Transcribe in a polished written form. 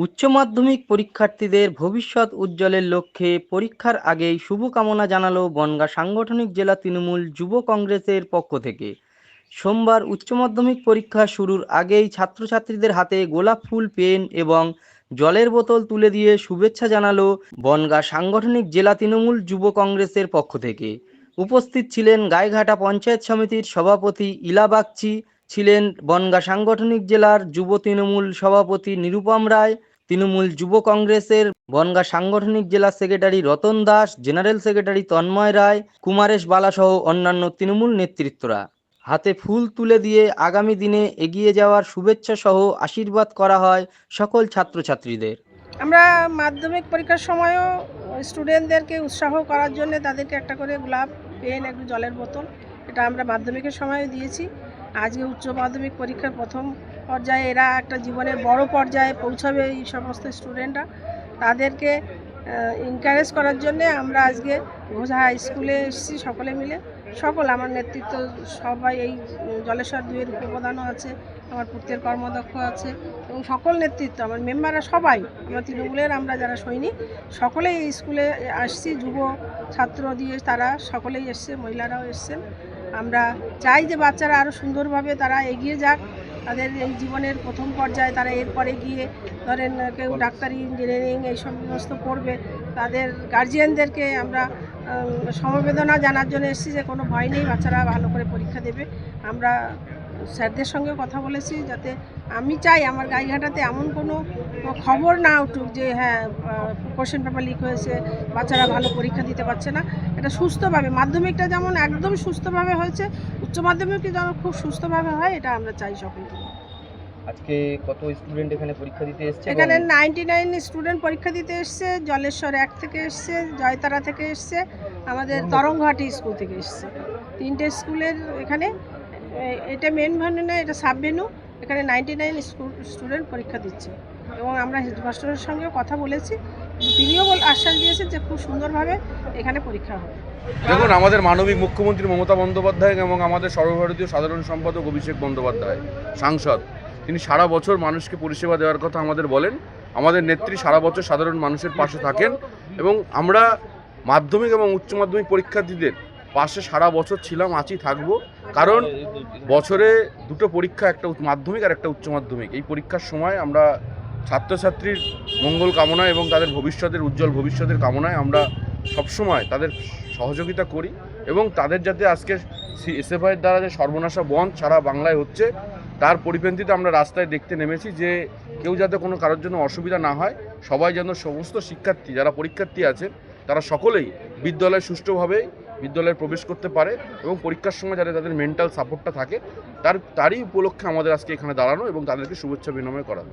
উচ্চ মাধ্যমিক পরীক্ষার্থীদের ভবিষ্যৎ উজ্জ্বলের লক্ষ্যে পরীক্ষার আগেই শুভকামনা জানালো বনগাঁ সাংগঠনিক জেলা তৃণমূল যুব কংগ্রেসের পক্ষ থেকে। সোমবার উচ্চ মাধ্যমিক পরীক্ষা শুরুর আগেই ছাত্রছাত্রীদের হাতে গোলাপ ফুল, পেন এবং জলের বোতল তুলে দিয়ে শুভেচ্ছা জানালো বনগাঁ সাংগঠনিক জেলা তৃণমূল যুব কংগ্রেসের পক্ষ থেকে। উপস্থিত ছিলেন গাইঘাটা পঞ্চায়েত সমিতির সভাপতি ইলা বাগচি, ছিলেন বনগাঁ সাংগঠনিক জেলার যুব তৃণমূল সভাপতি নিরুপম রায়, তৃণমূল যুব কংগ্রেসের বনগাঁ সাংগঠনিক জেলা secretary Ratan Das, general secretary Tanmoy Roy, Kumaresh বালাসহ অন্যান্য তৃণমূল নেতৃত্বরা। হাতে ফুল তুলে দিয়ে আগামী দিনে এগিয়ে যাওয়ার শুভেচ্ছা সহ আশীর্বাদ করা হয় সকল ছাত্রছাত্রীদের। আমরা মাধ্যমিক পরীক্ষার সময়ও স্টুডেন্টদেরকে উৎসাহ করার জন্য তাদেরকে একটা করে গোলাপ, পেন, একটু জলের বোতল, এটা আমরা মাধ্যমিকের সময়ও দিয়েছি। আজকে উচ্চ মাধ্যমিক পরীক্ষার প্রথম পর্যায়ে এরা একটা জীবনের বড় পর্যায়ে পৌঁছাবে, এই সমস্ত স্টুডেন্টরা, তাদেরকে এনকারেজ করার জন্যে আমরা আজকে ঘোষা হাই স্কুলে এসেছি সকলে মিলে। সকল আমার নেতৃত্ব সবাই, এই জলেশ্বর 2-এর উপপ্রধানও আছে, আমার পূর্তের কর্মদক্ষ আছে এবং সকল নেতৃত্ব আমার মেম্বাররা সবাই, আমরা তৃণমূলের আমরা যারা সৈনিক সকলেই এই স্কুলে আসছি। যুব ছাত্র দিয়ে তারা সকলেই এসছে, মহিলারাও এসছেন। আমরা চাই যে বাচ্চারা আরও সুন্দরভাবে তারা এগিয়ে যাক, তাদের এই জীবনের প্রথম পর্যায়ে তারা এরপরে গিয়ে ধরেন কেউ ডাক্তারি, ইঞ্জিনিয়ারিং এই সমস্ত পড়বে, তাদের গার্জিয়ানদেরকে আমরা সমবেদনা জানার জন্য এসেছি যে কোনো ভয় নেই, বাচ্চারা ভালো করে পরীক্ষা দেবে। আমরা স্যারদের সঙ্গে কথা বলেছি যাতে, আমি চাই আমার গাইঘাটাতে এমন কোনো খবর না উঠুক যে হ্যাঁ কোশ্চেন পেপার লিক হয়েছে, বাচ্চারা ভালো পরীক্ষা দিতে পারছে না। এটা সুস্থভাবে, মাধ্যমিকটা যেমন একদম সুস্থভাবে হয়েছে, উচ্চ মাধ্যমিকটা যেন খুব সুস্থভাবে হয়, এটা আমরা চাই সকলকে। আজকে কত স্টুডেন্ট এখানে পরীক্ষা দিতে এসেছে? এখানে 99 স্টুডেন্ট পরীক্ষা দিতে এসছে। জলেশ্বর 1 থেকে এসছে, জয়তারা থেকে এসছে, আমাদের তরঙ্গহাটি স্কুল থেকে এসছে। 3টে স্কুলের এখানে, এটা মেন ভেন্যু না, এটা সাব ভেন্যু। এখানে 99 স্টুডেন্ট পরীক্ষা দিচ্ছে এবং আমরা হেডমাস্টারের সঙ্গেও কথা বলেছি, তিনিও আশ্বাস দিয়েছেন যে খুব সুন্দরভাবে এখানে পরীক্ষা হবে। দেখুন, আমাদের মাননীয় মুখ্যমন্ত্রী মমতা বন্দ্যোপাধ্যায় এবং আমাদের সর্বভারতীয় সাধারণ সম্পাদক অভিষেক বন্দ্যোপাধ্যায় সাংসদ, তিনি সারা বছর মানুষকে পরিষেবা দেওয়ার কথা আমাদের বলেন। আমাদের নেত্রী সারা বছর সাধারণ মানুষের পাশে থাকেন এবং আমরা মাধ্যমিক এবং উচ্চ মাধ্যমিক পরীক্ষার্থীদের পাশে সারা বছর ছিলাম, আছি, থাকবো। কারণ বছরে দুটো পরীক্ষা, একটা মাধ্যমিক আর একটা উচ্চ মাধ্যমিক। এই পরীক্ষার সময় আমরা ছাত্রছাত্রীর মঙ্গল কামনায় এবং তাদের ভবিষ্যতের উজ্জ্বল ভবিষ্যতের কামনায় আমরা সবসময় তাদের সহযোগিতা করি এবং তাদের যাতে আজকে এসএফআইয়ের দ্বারা যে সর্বনাশা বন্ধ সারা বাংলায় হচ্ছে, তার পরিপ্রেক্ষিতে আমরা রাস্তায় দেখতে নেমেছি যে কেউ যাতে কোনো কারোর জন্য অসুবিধা না হয়, সবাই যেন, সমস্ত শিক্ষার্থী যারা পরীক্ষার্থী আছেন তারা সকলেই বিদ্যালয়ে সুষ্ঠুভাবে বিদ্যালয়ে প্রবেশ করতে পারে এবং পরীক্ষার সময় যাতে তাদের মেন্টাল সাপোর্টটা থাকে, তারই উপলক্ষে আমাদের আজকে এখানে দাঁড়ানো এবং তাদেরকে শুভেচ্ছা বিনিময় করা।